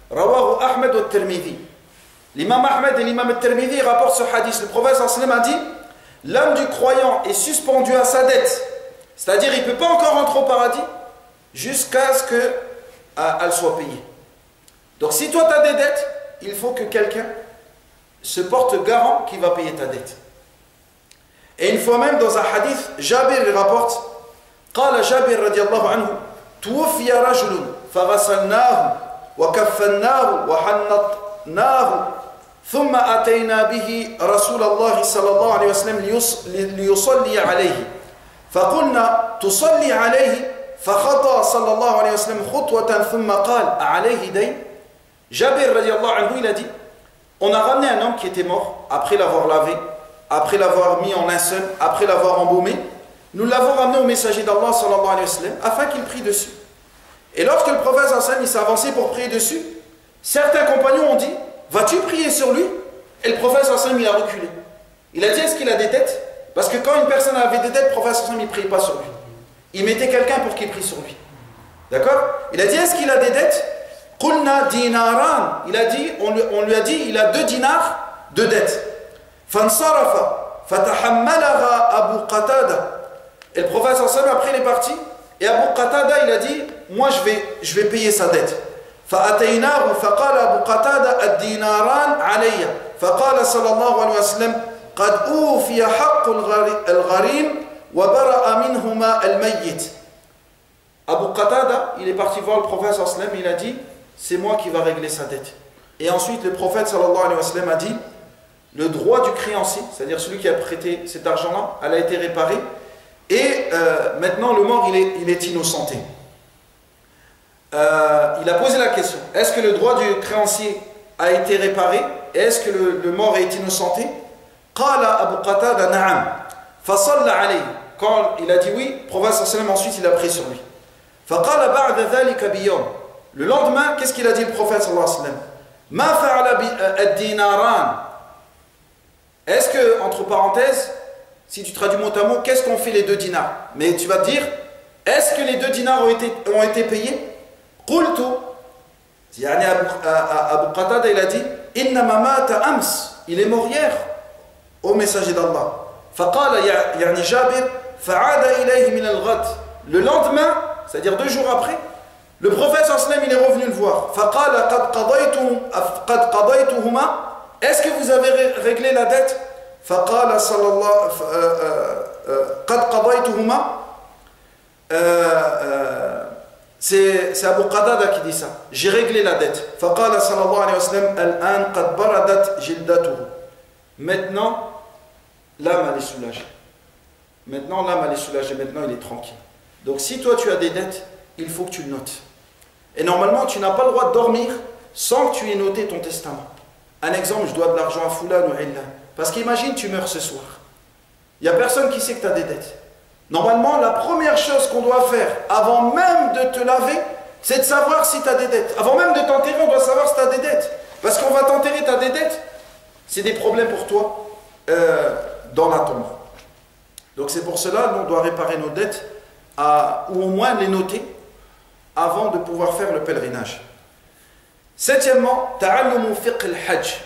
Rawahu Ahmed wa Tirmidhi. L'imam Ahmed et l'imam Tirmidhi rapportent ce hadith. Le prophète sallallahu alayhi wa sallam a dit, l'âme du croyant est suspendue à sa dette. C'est-à-dire, il ne peut pas encore rentrer au paradis jusqu'à ce qu'elle soit payée. Donc, si toi tu as des dettes, il faut que quelqu'un se porte garant qui va payer ta dette. Et une fois même, dans un hadith, Jabir rapporte, قال جابر رضي الله عنه توفي رجل فغسلناه وكفناه وحنطناه ثم أتينا به رسول الله صلى الله عليه وسلم ليصلي عليه فقلنا تصلي عليه فخطأ صلى الله عليه وسلم خطوة ثم قال عليه دين. Jabir radiallahu anhu, il a dit, on a ramené un homme qui était mort après l'avoir lavé, après l'avoir mis en linceul, après l'avoir embaumé. Nous l'avons ramené au messager d'Allah sallallahu alayhi wa sallam afin qu'il prie dessus. Et lorsque le prophète sallallahu alayhi wa sallam s'est avancé pour prier dessus, certains compagnons ont dit, vas-tu prier sur lui? Et le prophète sallallahu alayhi wa sallam il a reculé. Il a dit, est-ce qu'il a des dettes? Parce que quand une personne avait des dettes, le prophète sallallahu alayhi wa sallam il ne priait pas sur lui. Il mettait quelqu'un pour qu'il prie sur lui. D'accord? Il a dit, est-ce qu'il a des dettes? Qulna dinaran. Il a dit, on lui a dit, il a 2 dinars de dettes. Fansarafa fatahammalaha Abu Qatada. Et le prophète sallallahu alayhi wa sallam, après il est parti, et Abu Qatada il a dit, moi je vais payer sa dette. فأتيناه فقال أبو قتادة الديناران علي فقال صلى الله عليه وسلم قد أوفي حق الغريم وبرأ منهما الميت. Abu Qatada il est parti voir le prophète sallallahu alayhi wa sallam, il a dit, c'est moi qui va régler sa dette. Et ensuite le prophète sallallahu alayhi wa sallam a dit, le droit du créancier, c'est-à-dire celui qui a prêté cet argent-là, elle a été réparée. Et maintenant le mort il est innocenté. Il a posé la question, est-ce que le droit du créancier a été réparé? Est-ce que le mort est innocenté? Qala Abu Qatada na'am fasalla alayhi. Quand il a dit oui, le prophète sallallahu alayhi wa sallam ensuite il a prié sur lui. Faqala ba'da dhalika biyawm. Le lendemain, qu'est-ce qu'il a dit le prophète sallallahu alayhi wa sallam? Ma fa'ala ad-dinaran. Est-ce que, entre parenthèses, si tu traduis mot à mot, qu'est-ce qu'ont fait les 2 dinars? Mais tu vas te dire, est-ce que les 2 dinars ont été payés? Qultu, yani Abu Qatada il a dit, innama mata ams, il est mort hier au messager d'Allah. Faqala yani Jabir, fa'ada ilayhi min al-ghad. Le lendemain, c'est-à-dire 2 jours après, le prophète sallallahu alayhi wa sallam il est revenu le voir. Faqala qad qadaytuhuma. Est-ce que vous avez réglé la dette? فقال صلى الله قد قضيتهما. C'est Abu Qatada qui dit ça. J'ai réglé la dette. فقال صلى الله عليه وسلم الآن قد بردت جلدته. Maintenant l'âme elle est soulagée. Maintenant il est tranquille. Donc si toi tu as des dettes, il faut que tu le notes. Et normalement tu n'as pas le droit de dormir sans que tu aies noté ton testament. Un exemple, je dois de l'argent à Foulan ou Illan. Parce qu'imagine, tu meurs ce soir. Il n'y a personne qui sait que tu as des dettes. Normalement, la première chose qu'on doit faire avant même de te laver, c'est de savoir si tu as des dettes. Avant même de t'enterrer, on doit savoir si tu as des dettes. Parce qu'on va t'enterrer, tu as des dettes. C'est des problèmes pour toi dans la tombe. Donc c'est pour cela qu'on doit réparer nos dettes ou au moins les noter avant de pouvoir faire le pèlerinage. Septièmement, ta'allumu fiqh al-hajj.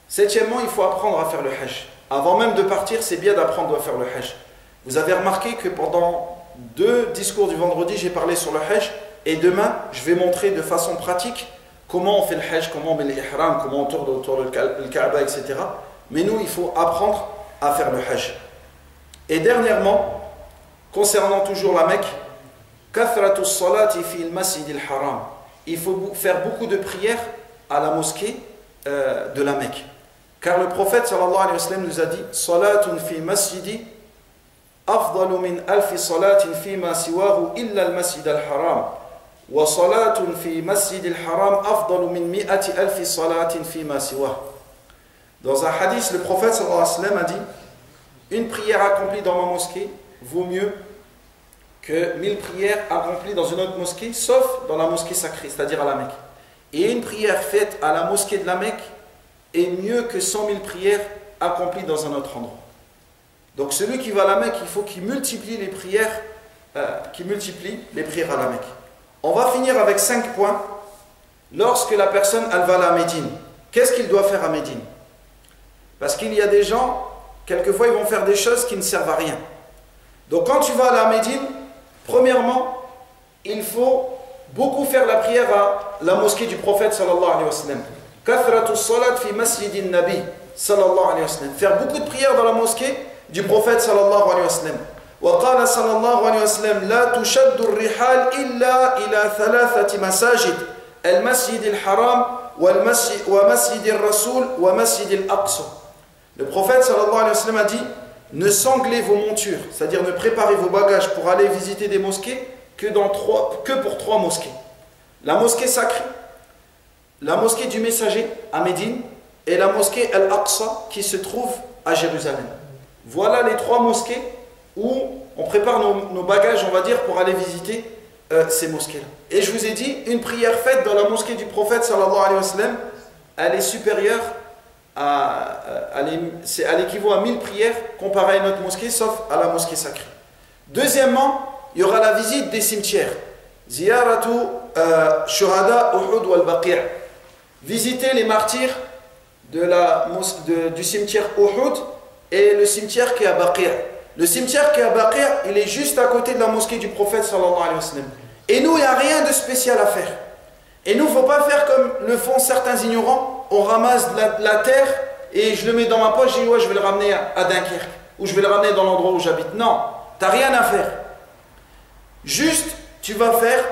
Septièmement, il faut apprendre à faire le hajj. Avant même de partir, c'est bien d'apprendre à faire le hajj. Vous avez remarqué que pendant 2 discours du vendredi, j'ai parlé sur le hajj. Et demain, je vais montrer de façon pratique comment on fait le hajj, comment on met l'ihram, comment on tourne autour du Kaaba, etc. Mais nous, il faut apprendre à faire le hajj. Et dernièrement, concernant toujours la Mecque, kathratu salati fi al-masjid al-haram. Il faut faire beaucoup de prières à la mosquée de la Mecque. Car le prophète sallallahu alayhi wa sallam nous a dit salatun fi masjidi afdalu min alfi salatin fi ma siwahu illa al-masjid al-haram wa salatun fi masjid al-haram afdalu min mi'ati alfi salatin fi ma siwahu. Dans un hadith, le prophète sallallahu alayhi wa sallam a dit une prière accomplie dans ma mosquée vaut mieux que 1000 prières accomplies dans une autre mosquée, sauf dans la mosquée sacrée, c'est-à-dire à la Mecque. Et une prière faite à la mosquée de la Mecque est mieux que 100 000 prières accomplies dans un autre endroit. Donc celui qui va à la Mecque, il faut qu'il multiplie les prières, à la Mecque. On va finir avec 5 points. Lorsque la personne elle va à la Médine, qu'est-ce qu'il doit faire à Médine? Parce qu'il y a des gens, quelquefois ils vont faire des choses qui ne servent à rien. Donc quand tu vas à la Médine, premièrement, il faut beaucoup faire la prière à la mosquée du prophète sallallahu alayhi wa sallam. Kathratu salat fi masjidin nabi sallallahu alayhi wa sallam. Faire beaucoup de prières dans la mosquée du prophète sallallahu alayhi wa sallam. Wa qala sallallahu alayhi wa sallam la tushaddu ar-rihal illa ila thalathati masajid al-masjid al-haram wa masjid al-rasul wa masjid al-aqsa. Le prophète sallallahu alayhi wa sallam a dit ne sanglez vos montures, c'est-à-dire ne préparez vos bagages pour aller visiter des mosquées que pour 3 mosquées. La mosquée sacrée, la mosquée du messager à Médine et la mosquée Al-Aqsa qui se trouve à Jérusalem. Voilà les 3 mosquées où on prépare nos bagages, on va dire, pour aller visiter ces mosquées-là. Et je vous ai dit, une prière faite dans la mosquée du prophète sallallahu alayhi wa sallam, elle est supérieure elle équivaut à 1000 prières comparées à une autre mosquée, sauf à la mosquée sacrée. Deuxièmement, il y aura la visite des cimetières. Ziyaratu shuhada Uhud wal Baqi'. Visiter les martyrs du cimetière Uhud et le cimetière qui est à Baqi'. Le cimetière qui est à Baqi', il est juste à côté de la mosquée du prophète sallallahu alayhi wa sallam. Et nous, il n'y a rien de spécial à faire. Et nous, il ne faut pas faire comme le font certains ignorants. On ramasse la terre et je le mets dans ma poche et ouais, je vais le ramener à Dunkerque ou je vais le ramener dans l'endroit où j'habite. Non, tu n'as rien à faire. Juste, tu vas faire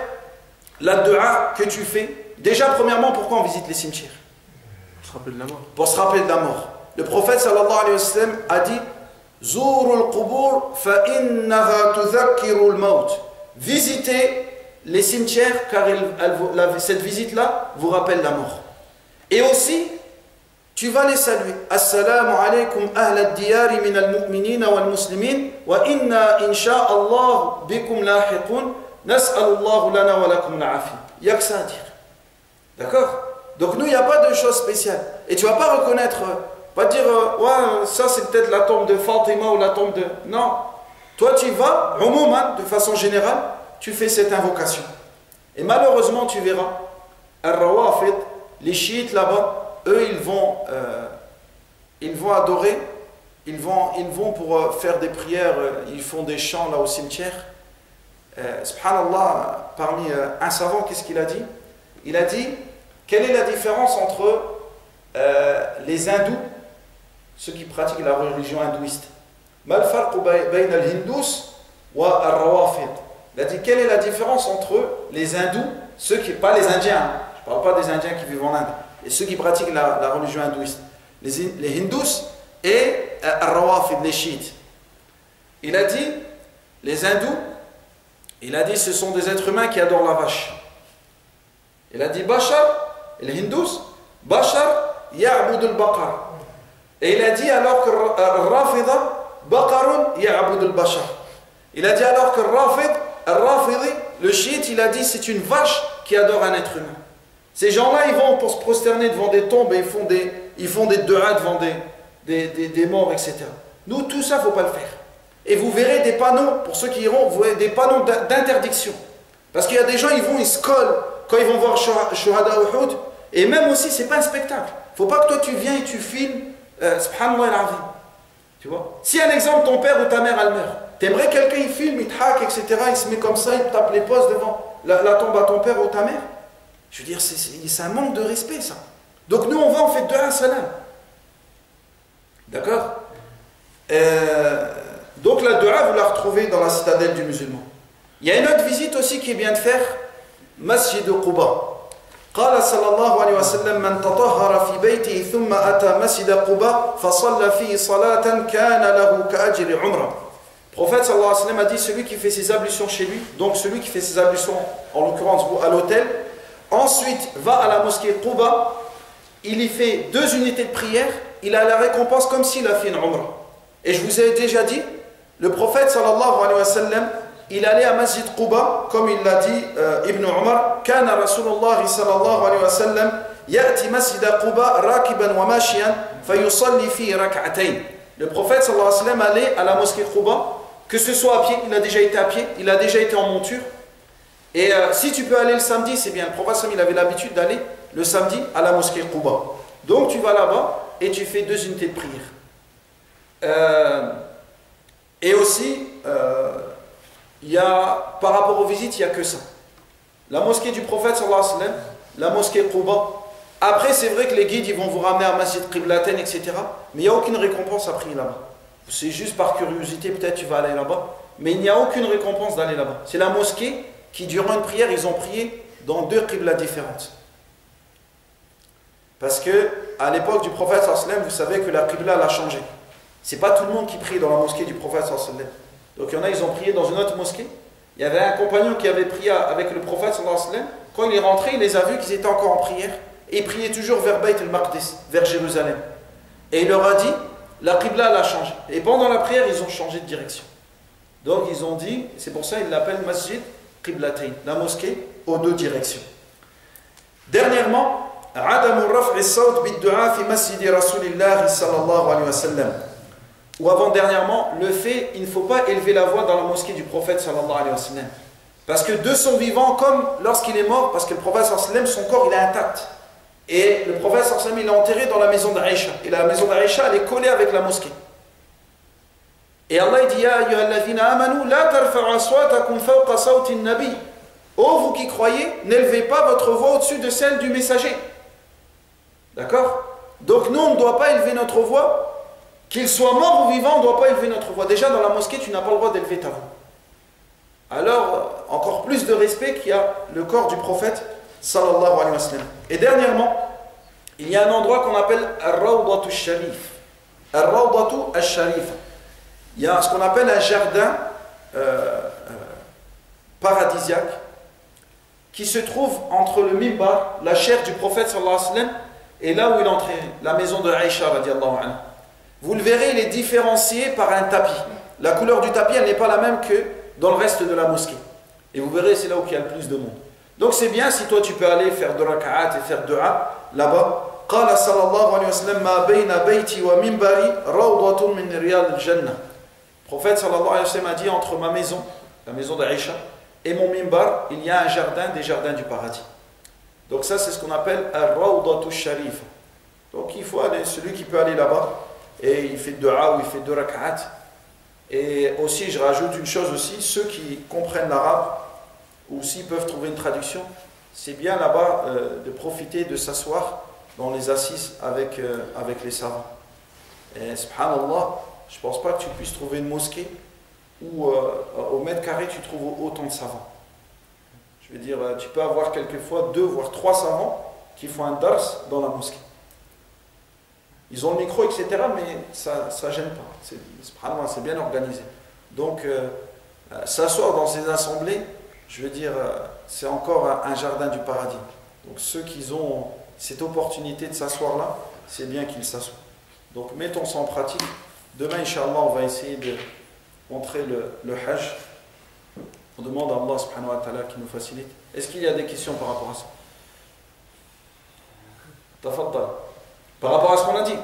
la dua que tu fais. Déjà, premièrement, pourquoi on visite les cimetières? Pour se rappeler de la mort. Pour se rappeler de la mort. Le prophète sallallahu alayhi wa sallam a dit Zourul qubur fa innaha tudhakkiru al-maut. Visitez les cimetières car cette visite-là vous rappelle la mort. Et aussi, tu vas les saluer. Assalamu alaykum ahla ad-diyari min al-mu'minina wal-muslimin wa inna insha'Allah bikum lahiqun nas'alullahu lana wa lakum al-afi. Il n'y a que ça à dire. D'accord? Donc nous, il n'y a pas de choses spéciales. Et tu ne vas pas reconnaître, pas dire, ouais, ça c'est peut-être la tombe de Fatima ou la tombe de... Non. Toi, tu vas, au moment, de façon générale, tu fais cette invocation. Et malheureusement, tu verras, Ar-Rawafid, les chiites là-bas, eux, ils vont adorer, ils vont pour faire des prières, ils font des chants là au cimetière. Subhanallah, parmi un savant, qu'est-ce qu'il a dit? Il a dit, quelle est la différence entre les hindous, ceux qui pratiquent la religion hindouiste? Mal farqu bayna al-hindus wa ar-rawafid. Il a dit, quelle est la différence entre les hindous, ceux qui, pas les indiens, je ne parle pas des indiens qui vivent en Inde, et ceux qui pratiquent la religion hindouiste, les hindous et ar-rawafid, les chiites. Il a dit, les hindous, il a dit, ce sont des êtres humains qui adorent la vache. Il a dit, Bashar, et les hindous, Bashar ya'bud al-baqar. Et il a dit, alors que Rafida, Baqarun ya'bud al-bashar. Il a dit alors que Al-Rafidi, le chiite, il a dit c'est une vache qui adore un être humain. Ces gens-là, ils vont pour se prosterner devant des tombes et ils font des du'a devant des morts, etc. Nous, tout ça, il ne faut pas le faire. Et vous verrez des panneaux, pour ceux qui iront, vous verrez des panneaux d'interdiction. Parce qu'il y a des gens, ils se collent quand ils vont voir Shuhada Uhud. Et même aussi, ce n'est pas un spectacle. Il ne faut pas que toi, tu viens et tu filmes, subhanallah al-azim. Tu vois? Si un exemple, ton père ou ta mère, elle meurt, t'aimerais quelqu'un, il filme, il te hack, etc., il se met comme ça, il tape les postes devant la tombe à ton père ou ta mère. Je veux dire, c'est un manque de respect, ça. Donc nous, on va, on fait du'a salam. D'accord? Donc la du'a, vous la retrouvez dans la citadelle du musulman. Il y a une autre visite aussi qui est bien de faire, Masjid Quba. قال صلى الله عليه وسلم من تطهر في بيته ثم أتى مسجد قباء فصلى فيه صلاة كان له كأجر عمره. Le prophète sallallahu alayhi wa sallam a dit celui qui fait ses ablutions chez lui, donc celui qui fait ses ablutions en l'occurrence à l'hôtel, ensuite va à la mosquée Quba, il y fait 2 unités de prière, il a la récompense comme s'il a fait une umrah. Et je vous ai déjà dit, le prophète sallallahu alayhi wa sallam, il allait à Masjid Quba, comme il l'a dit Ibn Umar, كان رسول الله صلى الله عليه وسلم يأتي مسجد قباء راكبا وماشيا فيصلي فيه ركعتين. Le prophète sallallahu alayhi wa sallam allait à la mosquée Quba, que ce soit à pied, il a déjà été à pied, il a déjà été en monture. Et si tu peux aller le samedi, c'est bien. Le prophète il avait l'habitude d'aller le samedi à la mosquée Quba. Donc tu vas là-bas et tu fais 2 unités de prière. Et aussi, il y a, par rapport aux visites, il n'y a que ça. La mosquée du prophète, sallallahu alayhi wa sallam, la mosquée Quba. Après, c'est vrai que les guides, ils vont vous ramener à Masjid Qiblaten, etc. Mais il n'y a aucune récompense à prier là-bas. C'est juste par curiosité, peut-être tu vas aller là-bas. Mais il n'y a aucune récompense d'aller là-bas. C'est la mosquée qui, durant une prière, ils ont prié dans 2 qiblas différentes. Parce que à l'époque du prophète, sallallahu alayhi wa sallam, vous savez que la qibla, elle a changé. C'est pas tout le monde qui prie dans la mosquée du prophète, sallallahu alayhi wa sallam. Donc il y en a, ils ont prié dans une autre mosquée. Il y avait un compagnon qui avait prié avec le prophète sallallahu alayhi wa sallam. Quand il est rentré, il les a vus qu'ils étaient encore en prière. Et il priait toujours vers Bayt al-Maqdis, vers Jérusalem. Et il leur a dit, la qibla elle a changé. Et pendant la prière, ils ont changé de direction. Donc ils ont dit, c'est pour ça qu'ils l'appellent Masjid Qiblatain, la mosquée aux 2 directions. Dernièrement, عدم رفع الصوت بالدعاء في مسجد رسول الله صلى الله عليه وسلم. Ou avant-dernièrement, le fait, il ne faut pas élever la voix dans la mosquée du prophète sallallahu alayhi wa sallam. Parce que de son vivant, comme lorsqu'il est mort, parce que le prophète sallallahu alayhi wa sallam, son corps il est intact. Et le prophète sallallahu alayhi wa sallam, il est enterré dans la maison d'Aïcha. Et la maison d'Aïcha, elle est collée avec la mosquée. Et Allah il dit, Ya ayyuhalladhina amanu, la tarfa'u aswatakum fawqa sawti an-nabi. Ô vous qui croyez, n'élevez pas votre voix au-dessus de celle du messager. D'accord? Donc nous, on ne doit pas élever notre voix. Qu'il soit mort ou vivant, on ne doit pas élever notre voix. Déjà dans la mosquée, tu n'as pas le droit d'élever ta voix. Alors, encore plus de respect qu'il y a le corps du prophète sallallahu alayhi wa sallam. Et dernièrement, il y a un endroit qu'on appelle Ar-Rawdatu Sharif. Ar-Rawdatu Al-Sharif. Il y a ce qu'on appelle un jardin paradisiaque qui se trouve entre le mimbar, la chaire du prophète sallallahu alayhi wa sallam, et là où il entrait, la maison de Aïcha radiallahu anha. Vous le verrez, il est différencié par un tapis. La couleur du tapis, elle n'est pas la même que dans le reste de la mosquée. Et vous verrez, c'est là où il y a le plus de monde. Donc c'est bien si toi tu peux aller faire 2 raka'at et faire dua là-bas. قال صلى الله عليه وسلم ما بين بيتي ومنبري روضة من رياض الجنة. Le prophète sallallahu alayhi wa sallam a dit entre ma maison, la maison d'Aïcha, et mon mimbar, il y a un jardin des jardins du paradis. Donc ça c'est ce qu'on appelle Ar-Rawdatu Sharif. Donc il faut aller, celui qui peut aller là-bas, et il fait dua ou il fait 2 rak'at. Et aussi, je rajoute une chose aussi, ceux qui comprennent l'arabe, ou s'ils peuvent trouver une traduction, c'est bien là-bas de profiter de s'asseoir dans les assises avec les savants. Et subhanallah, je ne pense pas que tu puisses trouver une mosquée où au mètre carré tu trouves autant de savants. Je veux dire, tu peux avoir quelquefois 2 voire 3 savants qui font un dars dans la mosquée. Ils ont le micro, etc., mais ça ne gêne pas. C'est bien organisé. Donc, s'asseoir dans ces assemblées, je veux dire, c'est encore un jardin du paradis. Donc, ceux qui ont cette opportunité de s'asseoir là, c'est bien qu'ils s'assoient. Donc, mettons ça en pratique. Demain, Inch'Allah, on va essayer entrer le Hajj. On demande à Allah subhanahu wa ta'ala qui nous facilite. Est-ce qu'il y a des questions par rapport à ça? Tafaddal. Par rapport à ce qu'on a dit.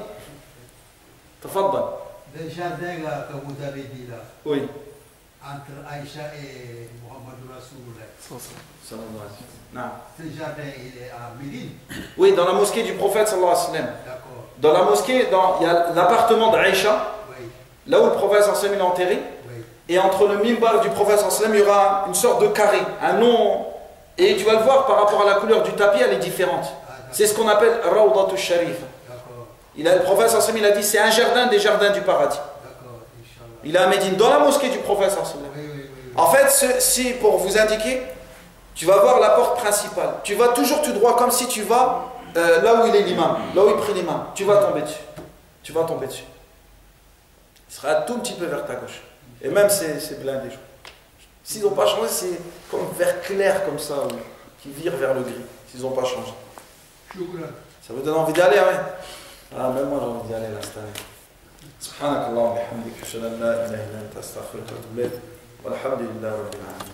Tafaddal. Le jardin là, que vous avez dit là, Oui. entre Aïcha et Mohamed Rasoul, ce jardin il est à Médine. Oui, dans la mosquée du prophète sallallahu alayhi wa sallam. D'accord. Dans la mosquée, il y a l'appartement d'Aïcha, Oui. là où le prophète sallallahu alayhi wa sallam est enterré. Oui. Et entre le mimbar du prophète sallallahu alayhi wa sallam, il y aura une sorte de carré, un nom. Et tu vas le voir par rapport à la couleur du tapis, elle est différente. C'est ce qu'on appelle Rawdatul Sharif. Le prophète sallallahu alayhi wa sallam, il a dit c'est un jardin des jardins du paradis. Il est à Médine, dans la mosquée du prophète sallallahu alayhi wa sallam. En fait, si pour vous indiquer, tu vas voir la porte principale. Tu vas toujours tout droit comme si tu vas là où il est l'imam, là où il prie l'imam. Tu vas tomber dessus. Tu vas tomber dessus. Il sera un tout petit peu vers ta gauche. Et même c'est blindé. S'ils n'ont pas changé, c'est comme vert clair comme ça, qui vire vers le gris. S'ils n'ont pas changé. Ça vous donne envie d'aller, hein? Ah, même moi j'ai envie d'y aller là cette année. سبحانك اللهم وبحمدك اشهد ان لا اله الا انت استغفرك واتوب اليك والحمد لله رب العالمين.